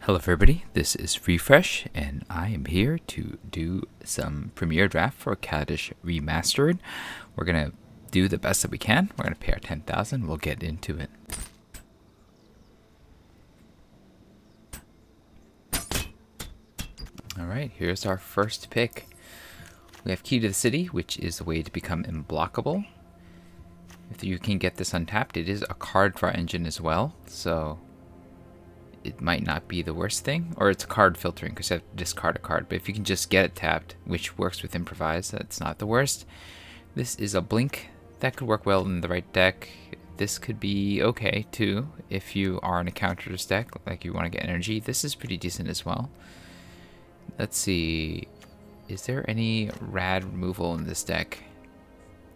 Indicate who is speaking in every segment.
Speaker 1: Hello everybody, this is Refresh, and I am here to do some premiere draft for Kaladesh Remastered. We're going to do the best that we can. We're going to pay our 10,000. We'll get into it. Alright, here's our first pick. We have Key to the City, which is a way to become unblockable. If you can get this untapped, it is a card draw engine as well, so it might not be the worst thing, or it's card filtering because you have to discard a card. But if you can just get it tapped, which works with Improvise, that's not the worst. This is a blink that could work well in the right deck. This could be okay too if you are in a counters deck, like you want to get energy. This is pretty decent as well. Let's see, is there any rad removal in this deck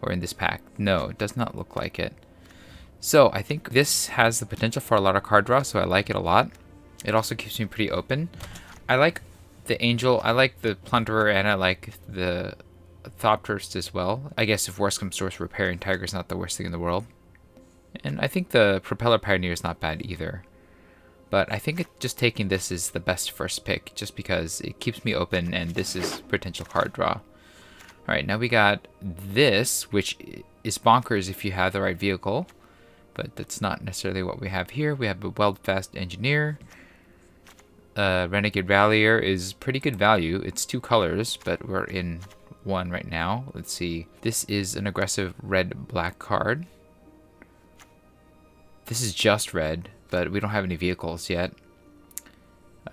Speaker 1: or in this pack? No, it does not look like it. So I think this has the potential for a lot of card draw, so I like it a lot. It also keeps me pretty open. I like the Angel, I like the Plunderer, and I like the Thopterst as well. I guess if worst comes to worst, Repairing Tiger is not the worst thing in the world. And I think the Propeller Pioneer is not bad either. But I think just taking this is the best first pick, just because it keeps me open and this is potential card draw. Alright, now we got this, which is bonkers if you have the right vehicle. But that's not necessarily what we have here. We have a Weldfast Engineer. Renegade Rallier is pretty good value. It's 2 colors, but we're in 1 right now. Let's see. This is an aggressive red-black card. This is just red, but we don't have any vehicles yet.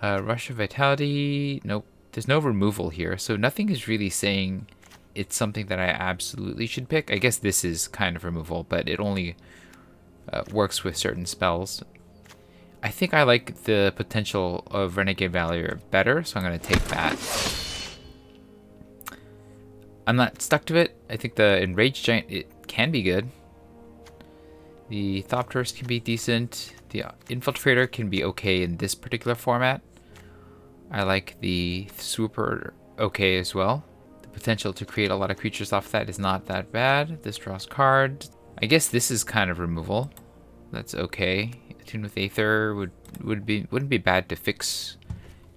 Speaker 1: Rush of Vitality. Nope. There's no removal here, so nothing is really saying it's something that I absolutely should pick. I guess this is kind of removal, but it only works with certain spells. I think I like the potential of Renegade Valier better, so I'm going to take that. I'm not stuck to it. I think the Enraged Giant, it can be good. The Thopterst can be decent. The Infiltrator can be okay in this particular format. I like the Swooper okay as well. The potential to create a lot of creatures off that is not that bad. This draws cards. I guess this is kind of removal. That's okay. Attune with Aether wouldn't be bad to fix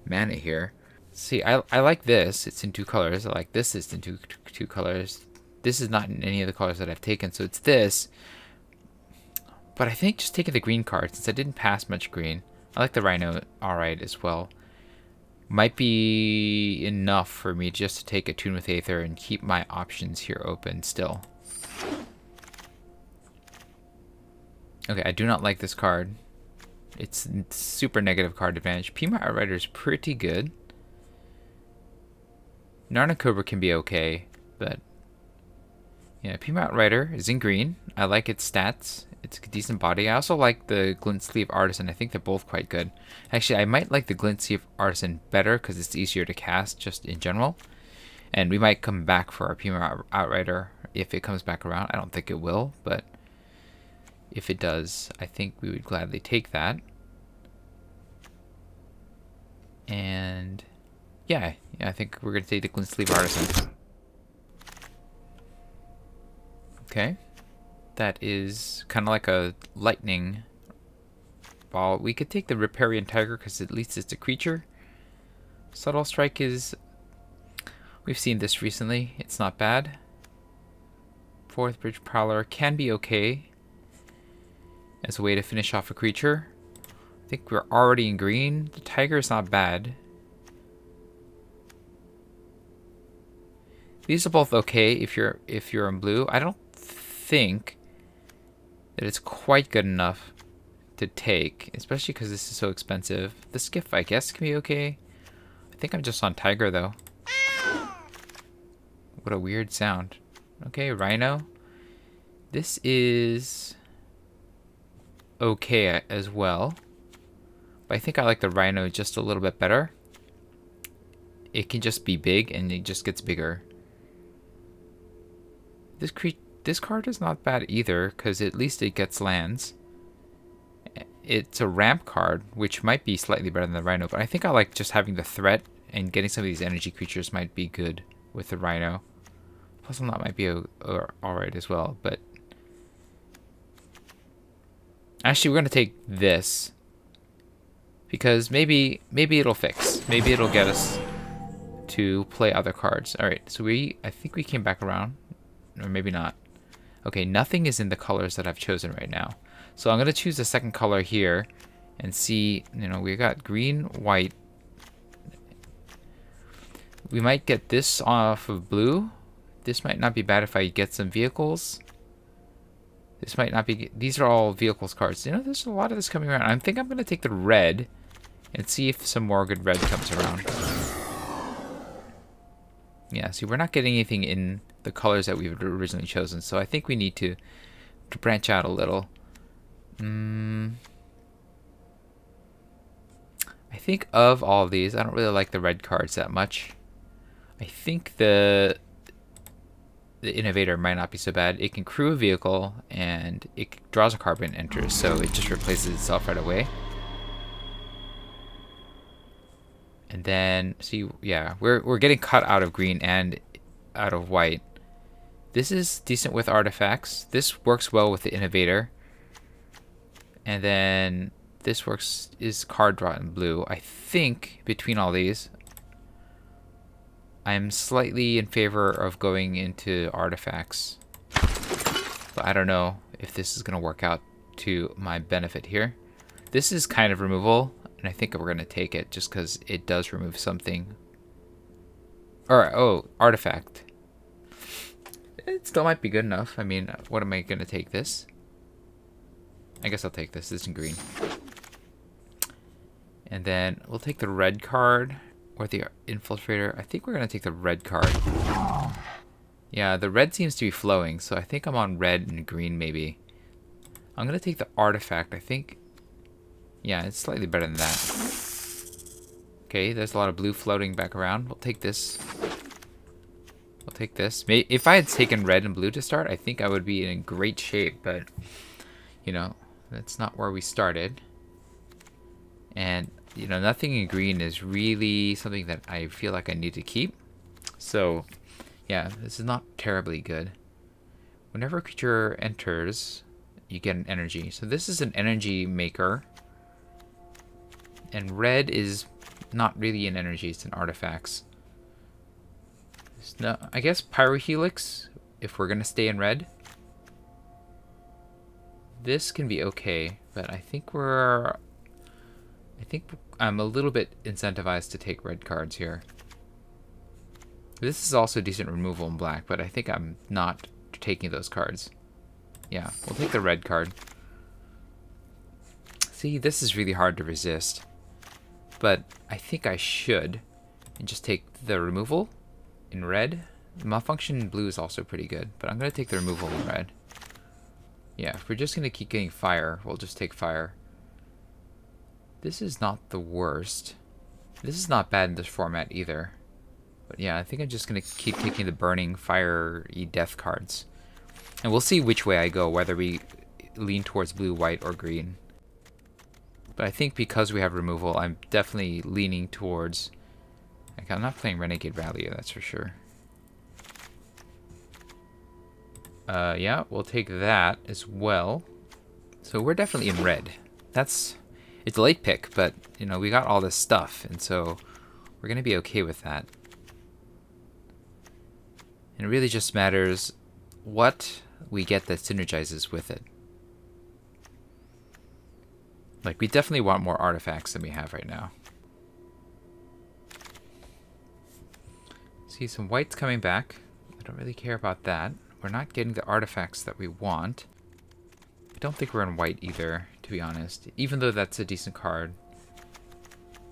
Speaker 1: mana here. See, I like this. It's in 2 colors. I like this. It's in two colors. This is not in any of the colors that I've taken, so it's this. But I think just taking the green card, since I didn't pass much green. I like the Rhino alright as well. Might be enough for me just to take Attune with Aether and keep my options here open still. Okay, I do not like this card. It's super negative card advantage. Pima Outrider is pretty good. Narna Cobra can be okay, but yeah, Pima Outrider is in green. I like its stats. It's a decent body. I also like the Glint Sleeve Artisan. I think they're both quite good. Actually, I might like the Glint Sleeve Artisan better because it's easier to cast just in general. And we might come back for our Pima Outrider if it comes back around. I don't think it will, but if it does, I think we would gladly take that. And yeah, I think we're going to take the Glint Sleeve Artisan. Okay. That is kind of like a lightning ball. We could take the Riparian Tiger because at least it's a creature. Subtle Strike is... We've seen this recently. It's not bad. Fourth Bridge Prowler can be okay as a way to finish off a creature. I think we're already in green. The Tiger is not bad. These are both okay if you're in blue. I don't think that it's quite good enough to take, especially because this is so expensive. The Skiff, I guess, can be okay. I think I'm just on Tiger though. What a weird sound. Okay, Rhino. This is okay as well, but I think I like the Rhino just a little bit better. It can just be big and it just gets bigger. This card is not bad either because at least it gets lands. It's a ramp card, which might be slightly better than the Rhino, but I think I like just having the threat, and getting some of these energy creatures might be good with the Rhino. Plus, that might be alright as well, but actually, we're going to take this because maybe it'll fix. Maybe it'll get us to play other cards. All right, so I think we came back around, or maybe not. Okay, nothing is in the colors that I've chosen right now. So I'm gonna choose the second color here and see, we got green, white. We might get this off of blue. This might not be bad if I get some vehicles. This might not be, these are all vehicles cards. There's a lot of this coming around. I think I'm gonna take the red and see if some more good red comes around. Yeah, see, we're not getting anything in the colors that we've originally chosen, so I think we need to branch out a little. I think of all of these, I don't really like the red cards that much. I think the Innovator might not be so bad. It can crew a vehicle, and it draws a card when it enters, so it just replaces itself right away. And then, see, yeah, we're getting cut out of green and out of white. This is decent with artifacts. This works well with the Innovator. And then this is card draw in blue. I think between all these, I'm slightly in favor of going into artifacts. But I don't know if this is going to work out to my benefit here. This is kind of removal, and I think we're going to take it just because it does remove something. Or, oh, artifact. It still might be good enough. I mean, what am I going to take this? I guess I'll take this. This is in green. And then we'll take the red card or the infiltrator. I think we're going to take the red card. Yeah, the red seems to be flowing, so I think I'm on red and green maybe. I'm going to take the artifact, I think. Yeah, it's slightly better than that. Okay, there's a lot of blue floating back around. We'll take this. We'll take this. If I had taken red and blue to start, I think I would be in great shape, but, that's not where we started. And, nothing in green is really something that I feel like I need to keep. So, yeah, this is not terribly good. Whenever a creature enters, you get an energy. So this is an energy maker. And red is not really an energy, it's an artifacts. No, I guess Pyrohelix, if we're going to stay in red. This can be okay, but I think I'm a little bit incentivized to take red cards here. This is also decent removal in black, but I think I'm not taking those cards. Yeah, we'll take the red card. See, this is really hard to resist. But I think I should. And just take the removal in red. The malfunction in blue is also pretty good, but I'm going to take the removal in red. Yeah, if we're just going to keep getting fire, we'll just take fire. This is not the worst. This is not bad in this format either. But yeah, I think I'm just going to keep taking the burning, fire-y death cards. And we'll see which way I go, whether we lean towards blue, white, or green. But I think because we have removal, I'm definitely leaning towards... Like, I'm not playing Renegade Rally, that's for sure. Yeah, we'll take that as well. So we're definitely in red. It's a late pick, but, we got all this stuff, and so we're going to be okay with that. And it really just matters what we get that synergizes with it. Like, we definitely want more artifacts than we have right now. See, some white's coming back. I don't really care about that. We're not getting the artifacts that we want. I don't think we're in white either, to be honest, even though that's a decent card.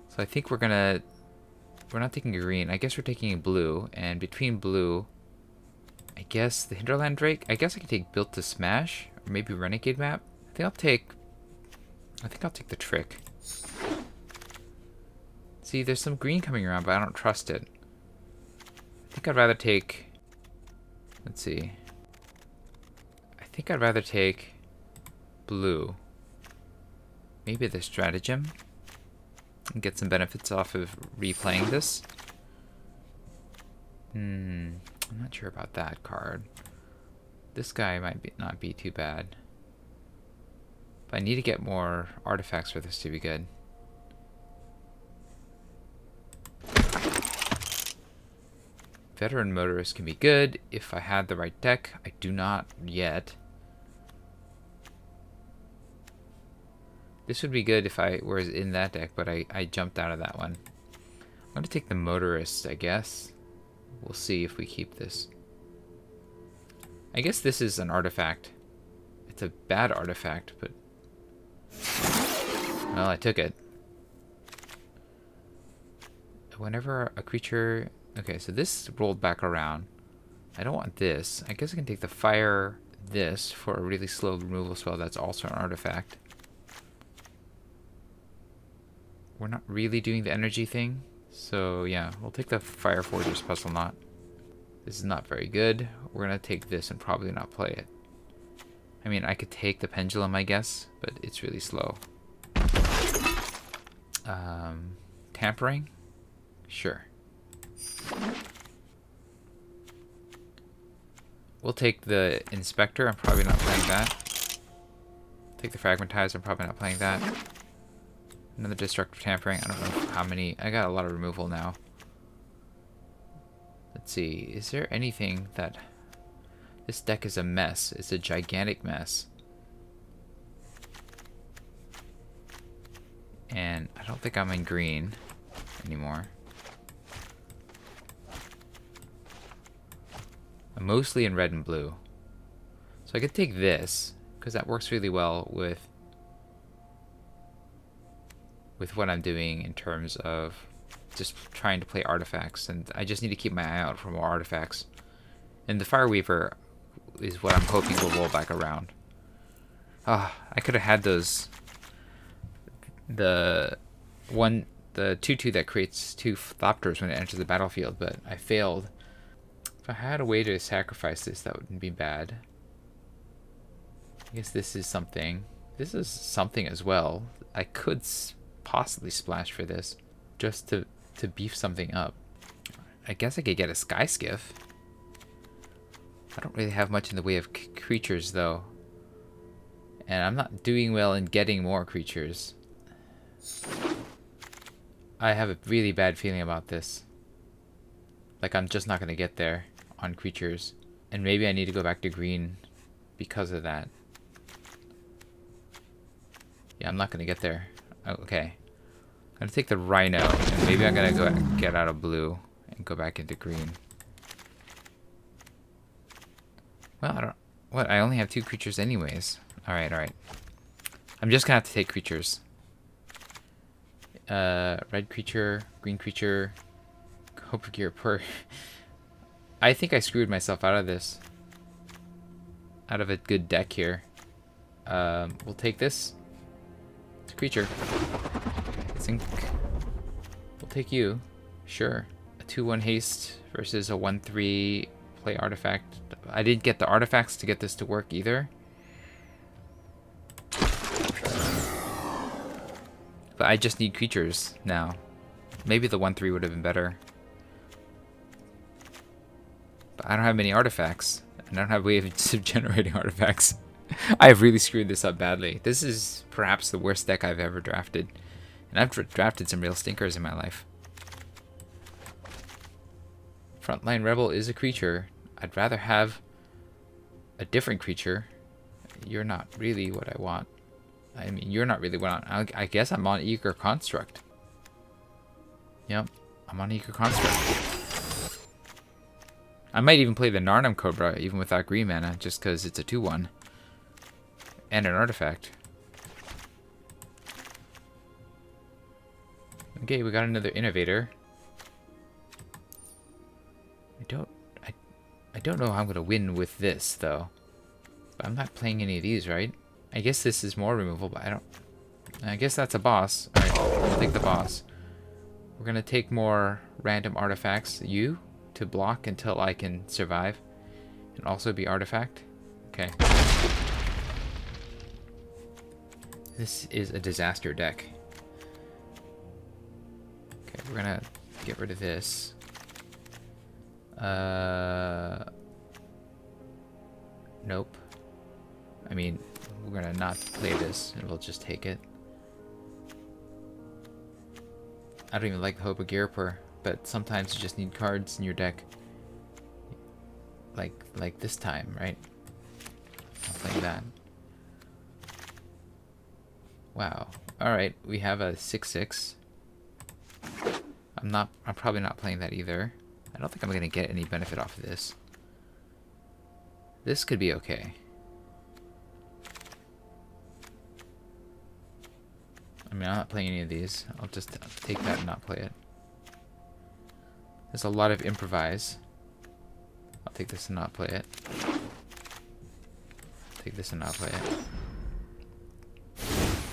Speaker 1: So I think we're not taking green. I guess we're taking blue, and between blue, I guess the Hinterland Drake. I guess I can take Built to Smash, or maybe Renegade Map. I think I'll take the Trick. See, there's some green coming around, but I don't trust it. I think I'd rather take... Let's see. I think I'd rather take blue. Maybe the Stratagem. And get some benefits off of replaying this. I'm not sure about that card. This guy might not be too bad. But I need to get more artifacts for this to be good. Veteran Motorist can be good if I had the right deck. I do not yet. This would be good if I was in that deck, but I jumped out of that one. I'm going to take the Motorist, I guess. We'll see if we keep this. I guess this is an artifact. It's a bad artifact, but... well, I took it. Whenever a creature... okay, so this rolled back around. I don't want this. I guess I can take the fire this for a really slow removal spell that's also an artifact. We're not really doing the energy thing. So yeah, we'll take the Fire Forger's Puzzle Knot. This is not very good. We're going to take this and probably not play it. I mean, I could take the Pendulum, I guess, but it's really slow. Tampering? Sure. We'll take the Inspector. I'm probably not playing that. Take the Fragmentizer. I'm probably not playing that. Another Destructive Tampering. I don't know how many. I got a lot of removal now. Let's see. Is there anything that... this deck is a mess. It's a gigantic mess. And I don't think I'm in green anymore. I'm mostly in red and blue. So I could take this, because that works really well with what I'm doing in terms of just trying to play artifacts. And I just need to keep my eye out for more artifacts. And the Fireweaver is what I'm hoping will roll back around. Ah, I could have had those... the 2/2 that creates 2 Thopters when it enters the battlefield, but I failed. If I had a way to sacrifice this, that wouldn't be bad. I guess this is something. This is something as well. I could possibly splash for this, just to beef something up. I guess I could get a Sky Skiff. I don't really have much in the way of creatures, though. And I'm not doing well in getting more creatures. I have a really bad feeling about this. Like, I'm just not going to get there on creatures. And maybe I need to go back to green because of that. Yeah, I'm not going to get there. Oh, okay. I'm going to take the Rhino, and maybe I'm going to go get out of blue and go back into green. Well, I don't... what? I only have 2 creatures anyways. Alright, alright. I'm just going to have to take creatures. Red creature, green creature, Hope of Gear per. I think I screwed myself out of this. Out of a good deck here. We'll take this. It's a creature. Think we'll take you. Sure. A 2/1 haste versus a 1/3 play artifact. I didn't get the artifacts to get this to work either. But I just need creatures now. Maybe the 1/3 would have been better. But I don't have many artifacts. And I don't have ways of generating artifacts. I have really screwed this up badly. This is perhaps the worst deck I've ever drafted. And I've drafted some real stinkers in my life. Frontline Rebel is a creature. I'd rather have a different creature. You're not really what I want. I mean, you're not really what I guess I'm on Eager Construct. Yep, I'm on Eager Construct. I might even play the Narnam Cobra, even without green mana, just because it's a 2/1. And an artifact. Okay, we got another Innovator. I don't know how I'm going to win with this, though. But I'm not playing any of these, right? I guess this is more removal, but I don't... I guess that's a boss. Alright, we'll take the boss. We're going to take more random artifacts. You, to block until I can survive. And also be artifact. Okay. This is a disaster deck. Okay, we're going to get rid of this. Nope. I mean, we're gonna not play this, and we'll just take it. I don't even like the Hope of Gearper, but sometimes you just need cards in your deck. like this time, right? Not playing that. Wow. All right, we have a 6/6. I'm probably not playing that either. I don't think I'm gonna get any benefit off of this. This could be okay. I mean, I'm not playing any of these. I'll just take that and not play it. There's a lot of improvise. I'll take this and not play it. Take this and not play it.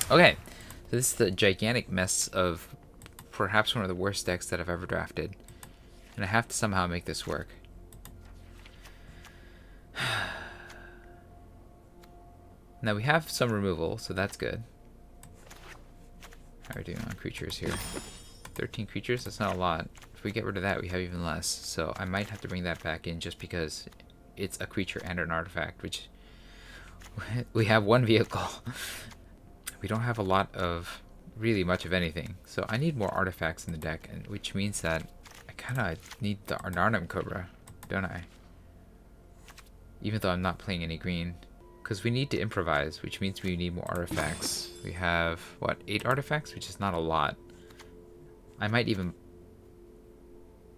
Speaker 1: Okay, so this is the gigantic mess of perhaps one of the worst decks that I've ever drafted. And I have to somehow make this work. Now we have some removal, so that's good. How are we doing on creatures here? 13 creatures? That's not a lot. If we get rid of that, we have even less. So I might have to bring that back in just because it's a creature and an artifact, which we have one vehicle. We don't have a lot of, really much of anything. So I need more artifacts in the deck, and which means that I kind of need the Arnarnum Cobra, don't I? Even though I'm not playing any green. Because we need to improvise, which means we need more artifacts. We have, what, 8 artifacts? Which is not a lot. I might even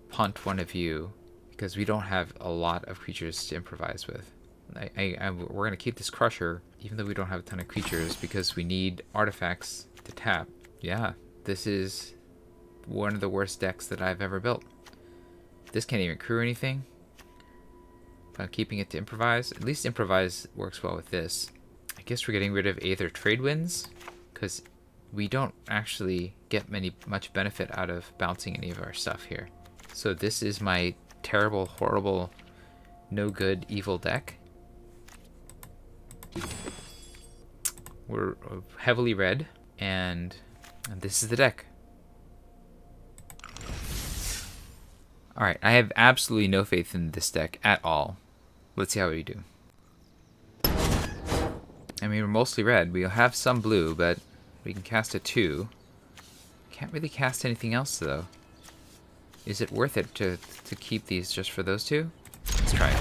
Speaker 1: punt one of you, because we don't have a lot of creatures to improvise with. We're going to keep this Crusher, even though we don't have a ton of creatures, because we need artifacts to tap. Yeah, this is one of the worst decks that I've ever built. This can't even crew anything. But keeping it to improvise. At least improvise works well with this. I guess we're getting rid of Aether Trade Winds, because we don't actually get much benefit out of bouncing any of our stuff here. So this is my terrible, horrible, no good, evil deck. We're heavily red, and this is the deck. Alright, I have absolutely no faith in this deck at all. Let's see how we do. I mean, we're mostly red. We'll have some blue, but we can cast a 2. Can't really cast anything else, though. Is it worth it to keep these just for those 2? Let's try it.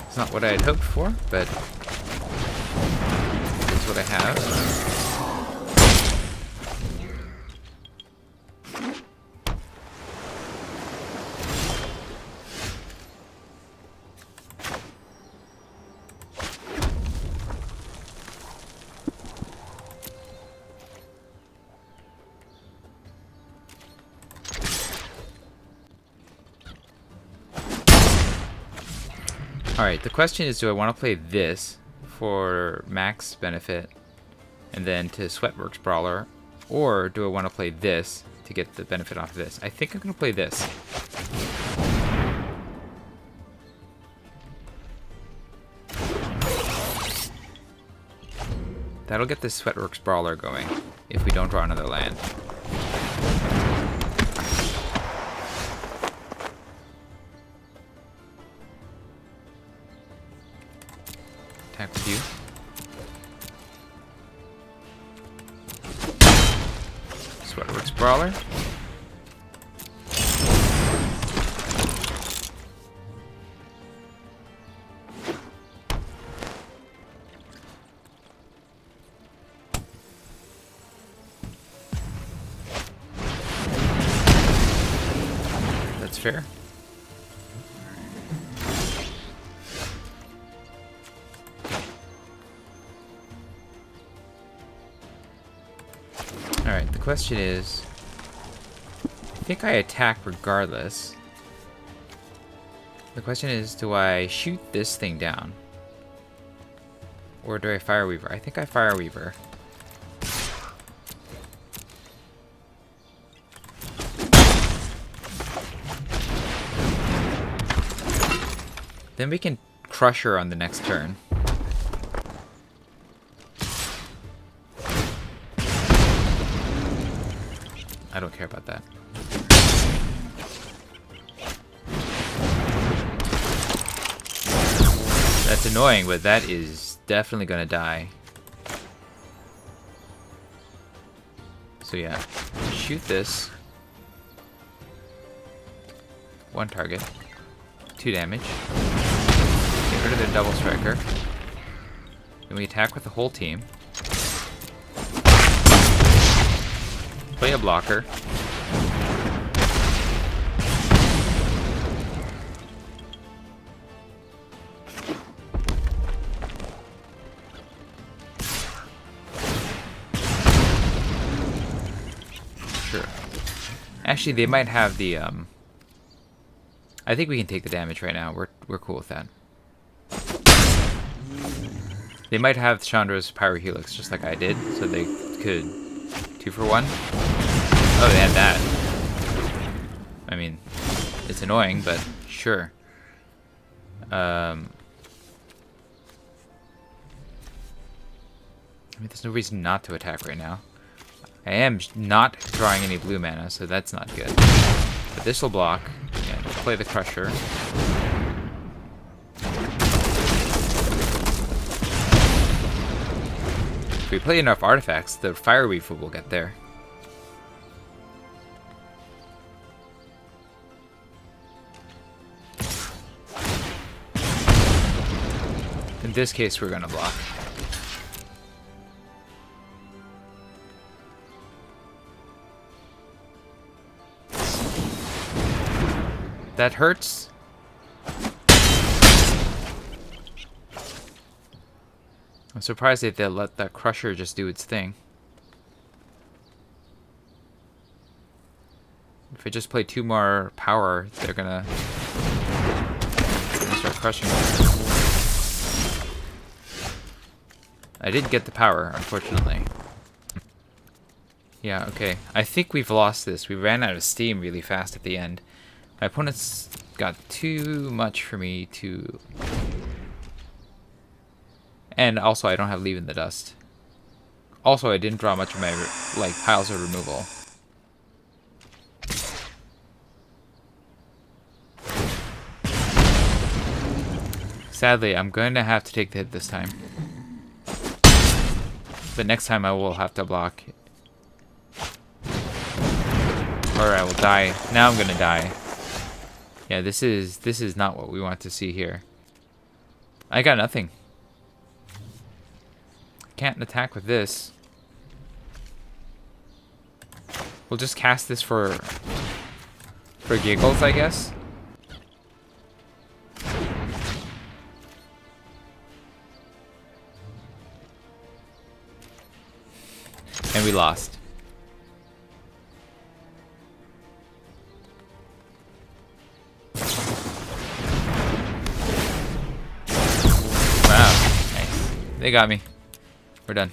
Speaker 1: It's not what I had hoped for, but it's what I have. Alright, the question is, do I want to play this for max benefit and then to Sweatworks Brawler, or do I want to play this to get the benefit off of this? I think I'm going to play this. That'll get the Sweatworks Brawler going if we don't draw another land. Attack with you. Sweatworks Brawler. That's fair. Alright, the question is, I think I attack regardless. The question is, do I shoot this thing down? Or do I Fireweaver? I think I Fireweaver. Then we can crush her on the next turn. I don't care about that. That's annoying, but that is definitely gonna die. So yeah, shoot this. 1 target. 2 damage. Get rid of their double striker. Then we attack with the whole team. Play a blocker. Sure. Actually, they might have the I think we can take the damage right now. We're cool with that. They might have Chandra's Pyro Helix just like I did, so they could 2 for 1. Oh, they had that. I mean, it's annoying, but sure. I mean, there's no reason not to attack right now. I am not drawing any blue mana, so that's not good. But this will block. Yeah, play the Crusher. If we play enough artifacts, the Fire Reaper will get there. In this case, we're gonna block. That hurts. I'm surprised that they'll let that Crusher just do its thing. If I just play 2 more power, they're gonna start crushing. I did get the power, unfortunately. Yeah, okay. I think we've lost this. We ran out of steam really fast at the end. My opponent's got too much for me to... And also, I don't have Leave in the Dust. Also, I didn't draw much of my piles of removal. Sadly, I'm going to have to take the hit this time. But next time I will have to block. Or I will die. Now I'm going to die. Yeah, this is not what we want to see here. I got nothing. Can't attack with this. We'll just cast this for giggles, I guess. And we lost. They got me. We're done.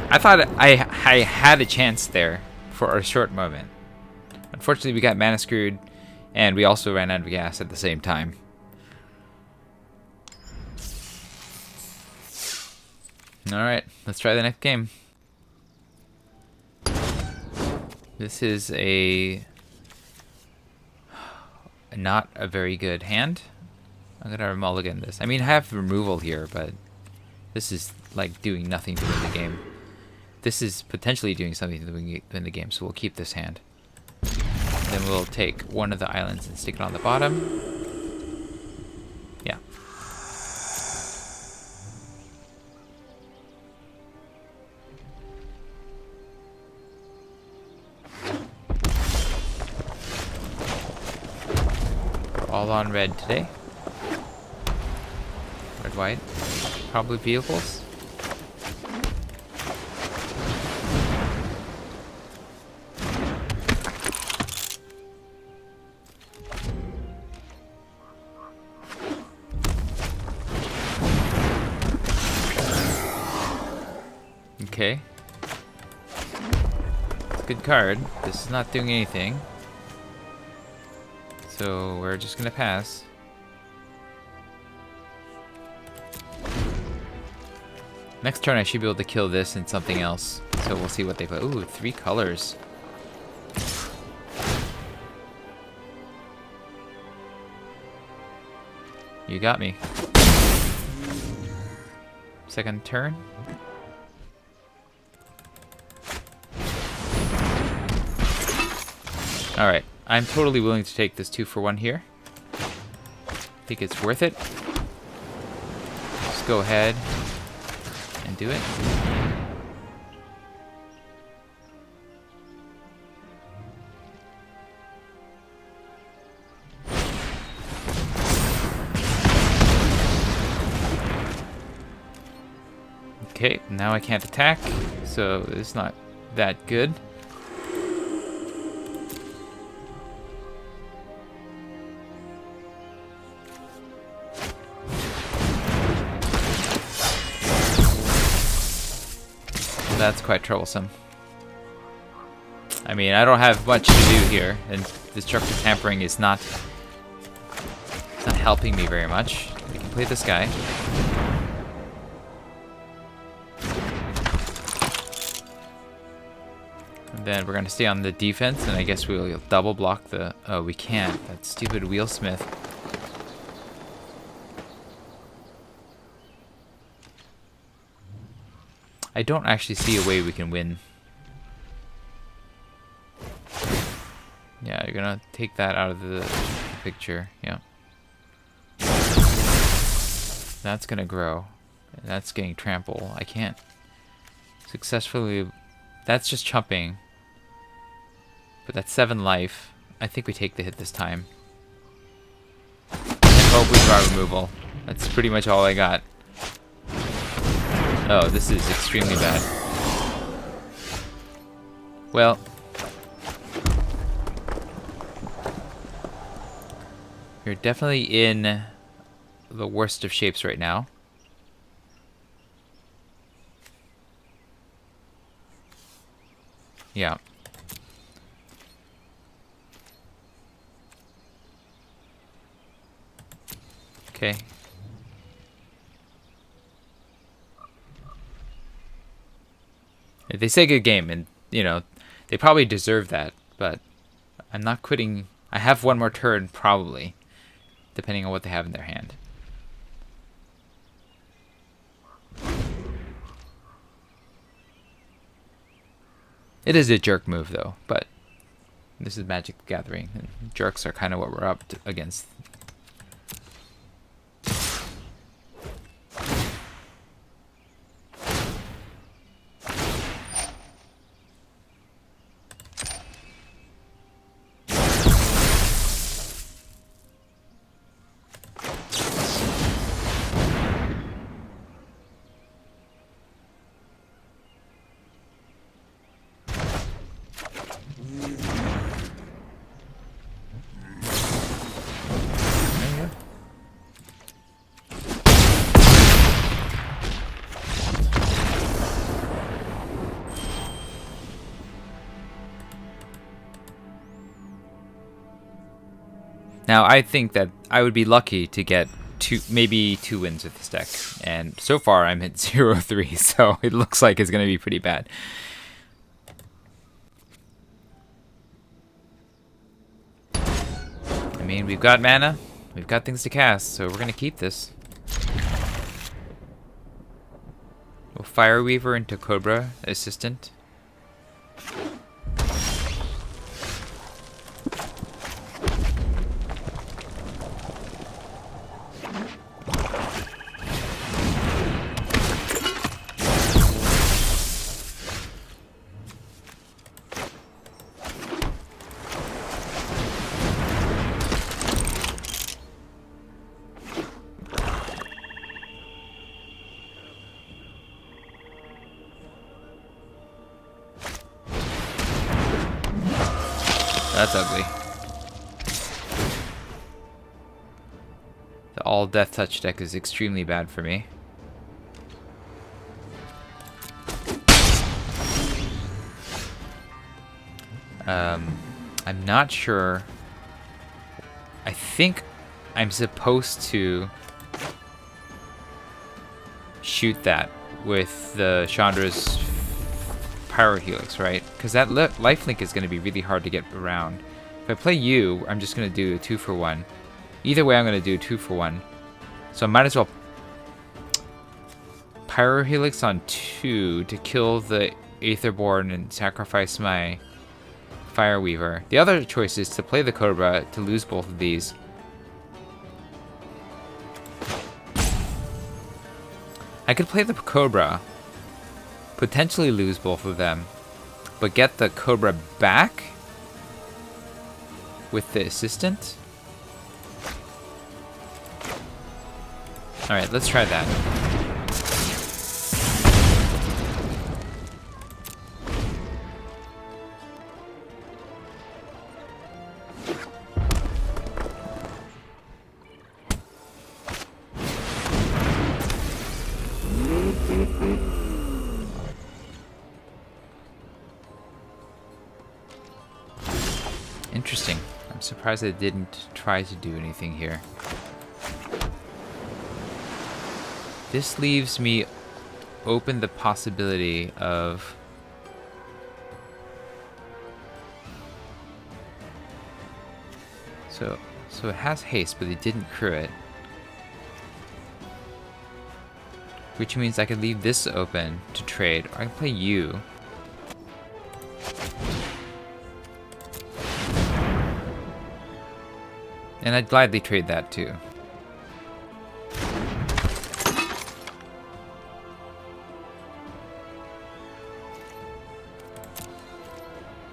Speaker 1: I thought I had a chance there for a short moment. Unfortunately, we got mana screwed, and we also ran out of gas at the same time. Alright, let's try the next game. This is not a very good hand. I'm gonna mulligan this. I mean, I have removal here, but this is like doing nothing to win the game. This is potentially doing something to win the game, so we'll keep this hand. Then we'll take one of the islands and stick it on the bottom. Yeah. We're all on red today. Red, white. Probably vehicles. Okay. It's a good card. This is not doing anything. So we're just gonna pass. Next turn I should be able to kill this and something else. So we'll see what they play. Ooh, 3 colors. You got me. second turn. Alright, I'm totally willing to take this 2-for-1 here. I think it's worth it. Just go ahead and do it. Okay, now I can't attack, so it's not that good. That's quite troublesome. I mean, I don't have much to do here, and destructive tampering is not helping me very much. We can play this guy. And then we're gonna stay on the defense, and I guess we'll double block the... Oh, we can't. That stupid wheelsmith. I don't actually see a way we can win. Yeah, you're gonna take that out of the picture. Yeah. That's gonna grow. That's getting trample. I can't successfully... That's just chumping. But that's 7 life. I think we take the hit this time. And hope we draw removal. That's pretty much all I got. Oh, this is extremely bad. Well, you're definitely in the worst of shapes right now. Yeah. Okay. They say good game, and, you know, they probably deserve that, but I'm not quitting. I have one more turn, probably, depending on what they have in their hand. It is a jerk move, though, but this is Magic the Gathering, and jerks are kind of what we're up against. Now, I think that I would be lucky to get maybe two wins with this deck. And so far, I'm at 0-3, so it looks like it's going to be pretty bad. I mean, we've got mana. We've got things to cast, so we're going to keep this. We'll Fire Weaver into Cobra Assistant. That's ugly. The all Death Touch deck is extremely bad for me. I'm not sure. I think I'm supposed to shoot that with the Chandra's Pyro Helix, right? Because that lifelink is going to be really hard to get around. If I play you, I'm just going to do a 2-for-1. Either way, I'm going to do a 2-for-1. So I might as well Pyrohelix on 2 to kill the Aetherborn and sacrifice my Fireweaver. The other choice is to play the Cobra to lose both of these. I could play the Cobra, potentially lose both of them, but get the Cobra back with the assistant. Alright, let's try that. Interesting. I'm surprised I didn't try to do anything here. This leaves me open the possibility of so it has haste, but it didn't crew it. Which means I could leave this open to trade, or I can play you. And I'd gladly trade that too.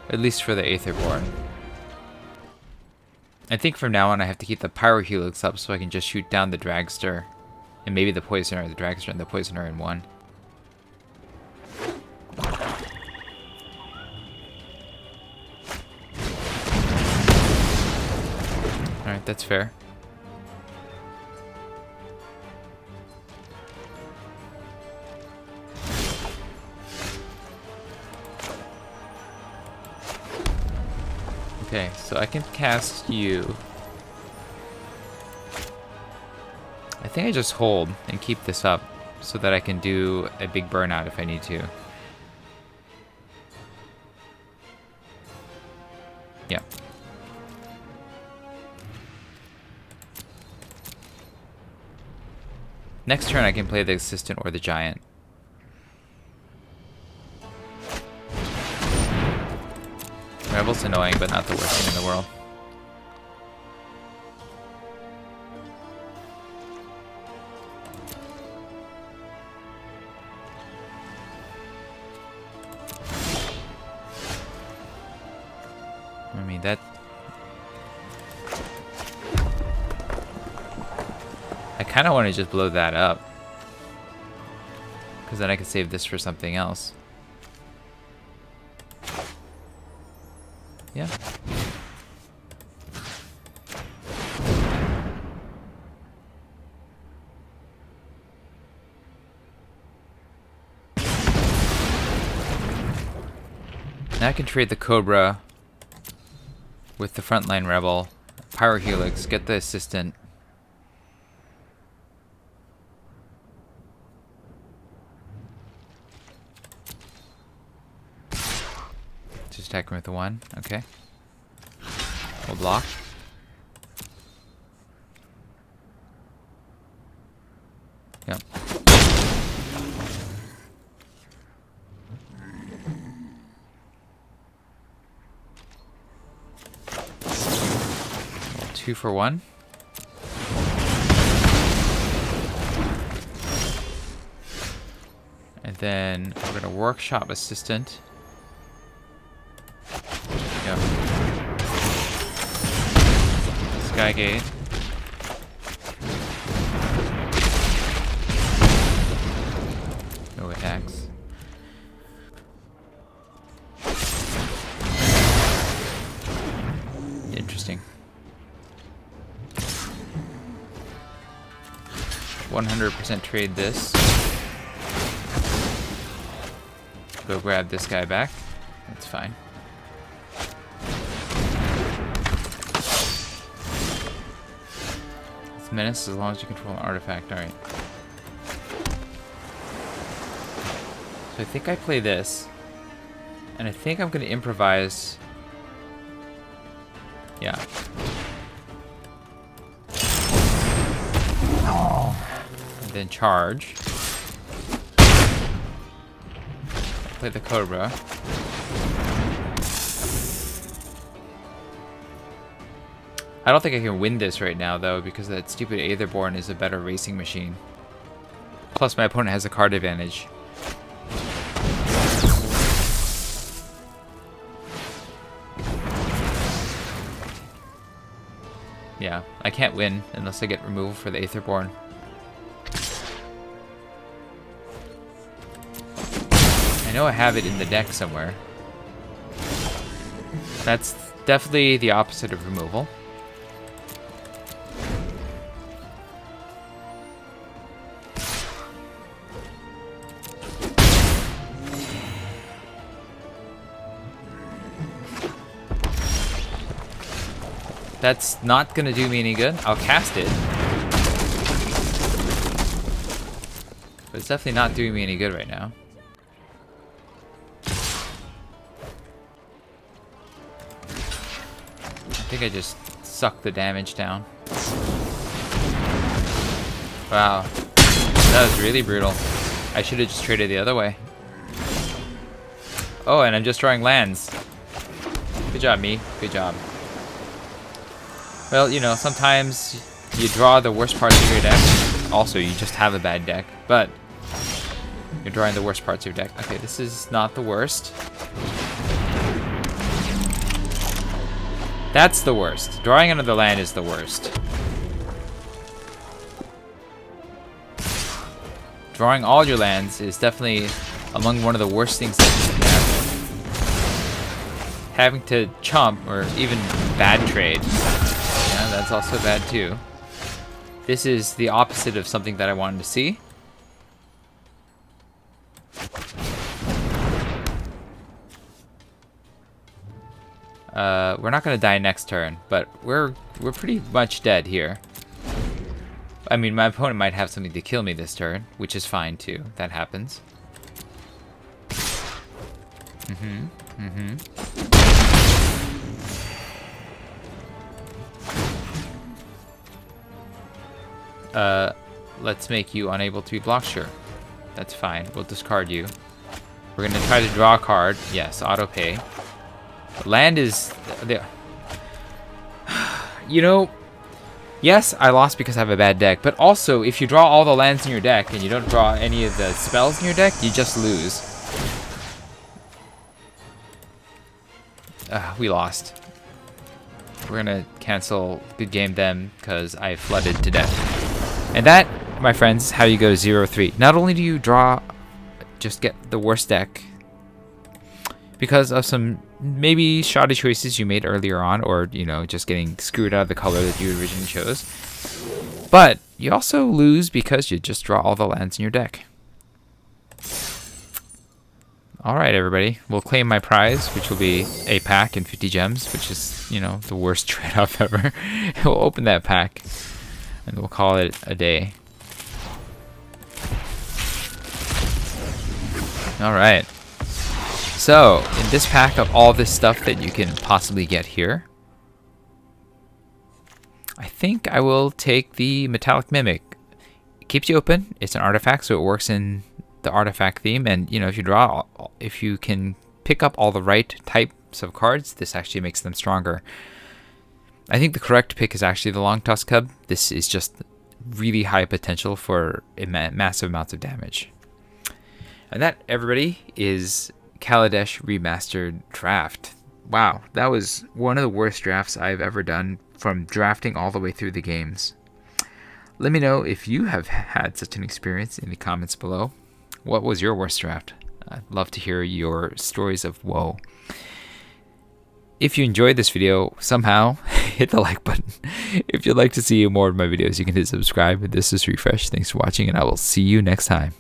Speaker 1: At least for the Aetherborn. I think from now on I have to keep the Pyrohelix up so I can just shoot down the Dragster. And maybe the Poisoner, the Dragster and the Poisoner in one. Alright, that's fair. Okay, so I can cast you. I think I just hold and keep this up so that I can do a big burnout if I need to. Yeah. Next turn I can play the Assistant or the Giant. Rebel's annoying, but not the worst thing in the world. I mean, that... I kind of want to just blow that up. Because then I can save this for something else. Yeah. Now I can trade the Cobra with the frontline Rebel, Pyrohelix, get the Assistant. Just attack him with the 1, okay. We'll block. Yep. Well, 2 for 1. And then we're gonna workshop Assistant. Yep. Skygate. No attacks. Interesting. 100% trade this. Go grab this guy back. That's fine. Menace as long as you control an artifact. Alright. So I think I play this. And I think I'm going to improvise. Yeah. And then charge. play the Cobra. I don't think I can win this right now, though, because that stupid Aetherborn is a better racing machine. Plus, my opponent has a card advantage. Yeah, I can't win unless I get removal for the Aetherborn. I know I have it in the deck somewhere. That's definitely the opposite of removal. That's not gonna do me any good. I'll cast it. But it's definitely not doing me any good right now. I think I just sucked the damage down. Wow. That was really brutal. I should have just traded the other way. Oh, and I'm just drawing lands. Good job, me. Good job. Well, you know, sometimes you draw the worst parts of your deck. Also, you just have a bad deck, but you're drawing the worst parts of your deck. Okay, this is not the worst. That's the worst. Drawing another land is the worst. Drawing all your lands is definitely among one of the worst things that you can have. Having to chump, or even bad trade. Yeah, that's also bad too. This is the opposite of something that I wanted to see. We're not gonna die next turn, but we're pretty much dead here. I mean, my opponent might have something to kill me this turn, which is fine too. That happens. Let's make you unable to be blocked. Sure. That's fine. We'll discard you. We're gonna try to draw a card. Yes, auto pay. Land is there. You know, yes, I lost because I have a bad deck, but also if you draw all the lands in your deck and you don't draw any of the spells in your deck, you just lose. We lost. We're gonna cancel good game then because I flooded to death. And that, my friends, is how you go 0-3. Not only do you just get the worst deck because of some maybe shoddy choices you made earlier on, or, you know, just getting screwed out of the color that you originally chose, but you also lose because you just draw all the lands in your deck. Alright, everybody. We'll claim my prize, which will be a pack and 50 gems, which is, you know, the worst trade-off ever. We'll open that pack, and we'll call it a day. Alright. So, in this pack of all this stuff that you can possibly get here, I think I will take the Metallic Mimic. It keeps you open. It's an artifact, so it works in the artifact theme, and, you know, if you can pick up all the right types of cards, this actually makes them stronger. I think the correct pick is actually the Long Tusk Cub. This is just really high potential for massive amounts of damage. And that, everybody, is Kaladesh Remastered Draft. Wow, that was one of the worst drafts I've ever done, from drafting all the way through the games. Let me know if you have had such an experience in the comments below. What was your worst draft? I'd love to hear your stories of woe. If you enjoyed this video, somehow, hit the like button. If you'd like to see more of my videos, you can hit subscribe. This is Refresh. Thanks for watching, and I will see you next time.